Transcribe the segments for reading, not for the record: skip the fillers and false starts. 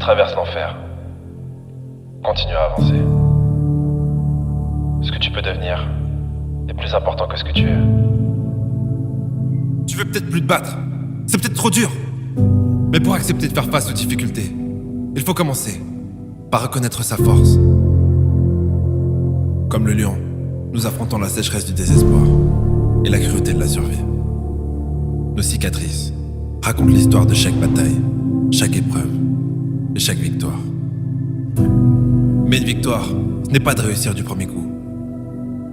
traverses l'enfer, continue à avancer. Ce que tu peux devenir est plus important que ce que tu es. Tu veux peut-être plus te battre. C'est peut-être trop dur. Mais pour accepter de faire face aux difficultés, il faut commencer par reconnaître sa force. Comme le lion, nous affrontons la sécheresse du désespoir et la cruauté de la survie. Nos cicatrices racontent l'histoire de chaque bataille, chaque épreuve et chaque victoire. Mais une victoire, ce n'est pas de réussir du premier coup,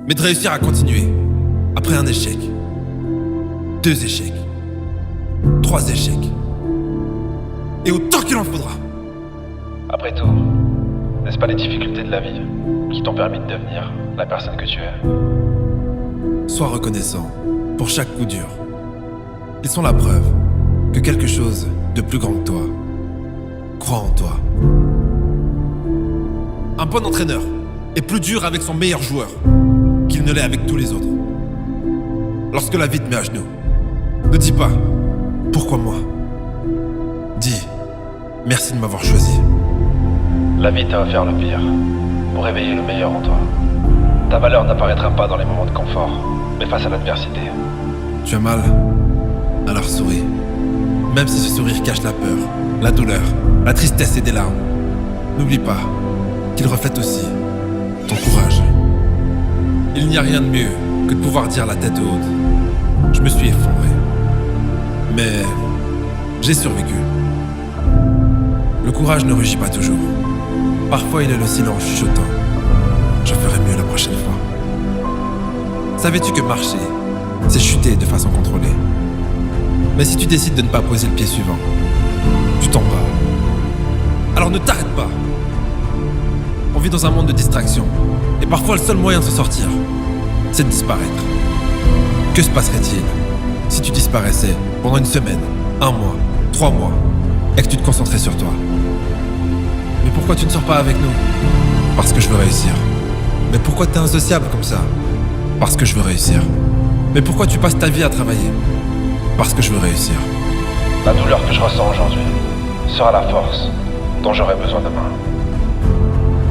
mais de réussir à continuer après un échec, 2 échecs, 3 échecs, et autant qu'il en faudra. Après tout, n'est-ce pas les difficultés de la vie qui t'ont permis de devenir la personne que tu es? Sois reconnaissant pour chaque coup dur. Ils sont la preuve que quelque chose de plus grand que toi croit en toi. Un bon entraîneur est plus dur avec son meilleur joueur qu'il ne l'est avec tous les autres. Lorsque la vie te met à genoux, ne dis pas « Pourquoi moi ?» Dis « Merci de m'avoir choisi ». La vie t'a offert le pire pour réveiller le meilleur en toi. Ta valeur n'apparaîtra pas dans les moments de confort, mais face à l'adversité. Tu as mal? Alors souris. Même si ce sourire cache la peur, la douleur, la tristesse et des larmes. N'oublie pas qu'il reflète aussi ton courage. Il n'y a rien de mieux que de pouvoir dire la tête haute. Je me suis effondré. Mais j'ai survécu. Le courage ne rugit pas toujours. Parfois il est le silence chuchotant. Je ferai mieux la prochaine fois. Savais-tu que marcher, c'est chuter de façon contrôlée? Mais si tu décides de ne pas poser le pied suivant, tu tomberas. Alors ne t'arrête pas. On vit dans un monde de distraction. Et parfois le seul moyen de s'en sortir, c'est de disparaître. Que se passerait-il si tu disparaissais pendant une semaine, 1 mois, 3 mois, et que tu te concentrais sur toi? Mais pourquoi tu ne sors pas avec nous? Parce que je veux réussir. Mais pourquoi t'es insociable comme ça? Parce que je veux réussir. Mais pourquoi tu passes ta vie à travailler? Parce que je veux réussir. La douleur que je ressens aujourd'hui sera la force dont j'aurai besoin demain.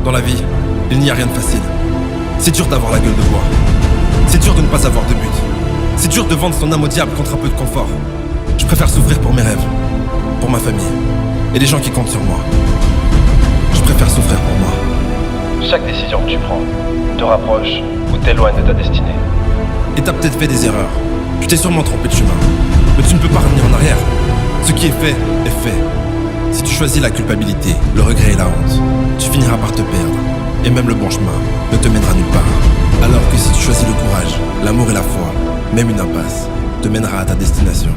Dans la vie, il n'y a rien de facile. C'est dur d'avoir la gueule de bois. C'est dur de ne pas avoir de but. C'est dur de vendre son âme au diable contre un peu de confort. Je préfère souffrir pour mes rêves, pour ma famille et les gens qui comptent sur moi. Je préfère souffrir pour moi. Chaque décision que tu prends te rapproche ou t'éloigne de ta destinée. Et t'as peut-être fait des erreurs. Tu t'es sûrement trompé de chemin. Mais tu ne peux pas revenir en arrière. Ce qui est fait, est fait. Si tu choisis la culpabilité, le regret et la honte, tu finiras par te perdre. Et même le bon chemin ne te mènera nulle part. Alors que si tu choisis le courage, l'amour et la foi, même une impasse te mènera à ta destination.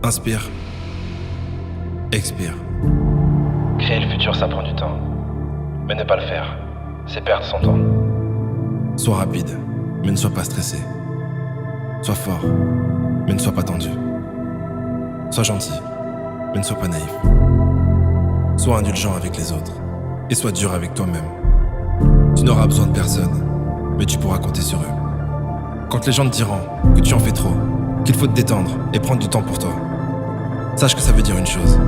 Inspire. Expire. Créer le futur, ça prend du temps. Mais ne pas le faire, c'est perdre son temps. Sois rapide, mais ne sois pas stressé. Sois fort, mais ne sois pas tendu. Sois gentil, mais ne sois pas naïf. Sois indulgent avec les autres et sois dur avec toi-même. Tu n'auras besoin de personne, mais tu pourras compter sur eux. Quand les gens te diront que tu en fais trop, qu'il faut te détendre et prendre du temps pour toi, sache que ça veut dire une chose.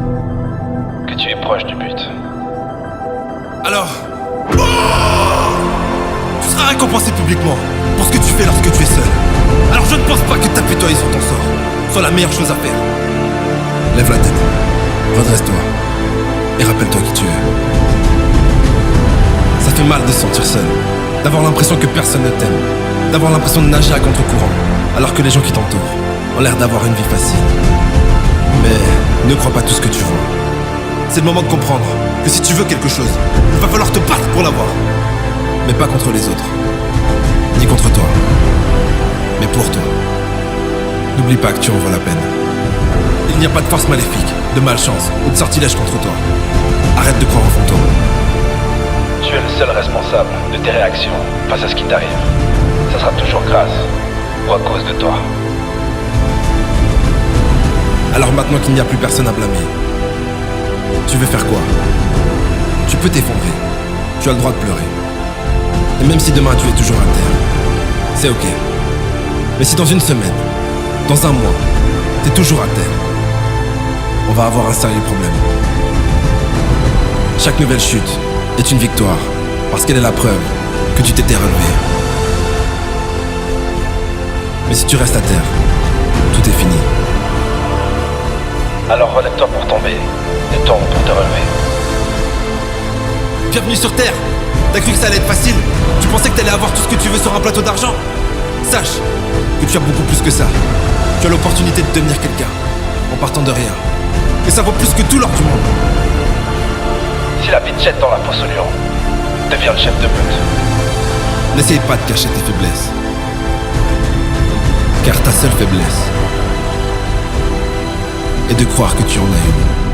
Que tu es proche du but. Alors, tu seras récompensé publiquement pour ce que tu fais lorsque tu es seul. Alors je ne pense pas que t'apitoyer sur ton sort soit la meilleure chose à faire. Lève la tête, redresse-toi et rappelle-toi qui tu es. Ça fait mal de se sentir seul, d'avoir l'impression que personne ne t'aime, d'avoir l'impression de nager à contre-courant, alors que les gens qui t'entourent ont l'air d'avoir une vie facile. Mais ne crois pas tout ce que tu vois. C'est le moment de comprendre que si tu veux quelque chose, il va falloir te battre pour l'avoir. Mais pas contre les autres, ni contre toi, mais pour toi. N'oublie pas que tu en vaux la peine. Il n'y a pas de force maléfique, de malchance ou de sortilège contre toi. Arrête de croire en fantôme. Tu es le seul responsable de tes réactions face à ce qui t'arrive. Ça sera toujours grâce ou à cause de toi. Alors maintenant qu'il n'y a plus personne à blâmer, tu veux faire quoi? Tu peux t'effondrer, tu as le droit de pleurer. Et même si demain tu es toujours à terre, c'est ok. Mais si dans une semaine, dans un mois, t'es toujours à terre, on va avoir un sérieux problème. Chaque nouvelle chute est une victoire, parce qu'elle est la preuve que tu t'étais relevé. Mais si tu restes à terre, tout est fini. Alors relève-toi pour tomber, et tombe pour te relever. Bienvenue sur Terre. T'as cru que ça allait être facile? Tu pensais que t'allais avoir tout ce que tu veux sur un plateau d'argent? Sache que tu as beaucoup plus que ça. Tu as l'opportunité de devenir quelqu'un, en partant de rien. Et ça vaut plus que tout l'or du monde. Si la vie te jette dans la fosse au lion, deviens le chef de meute. N'essaye pas de cacher tes faiblesses. Car ta seule faiblesse est de croire que tu en as une.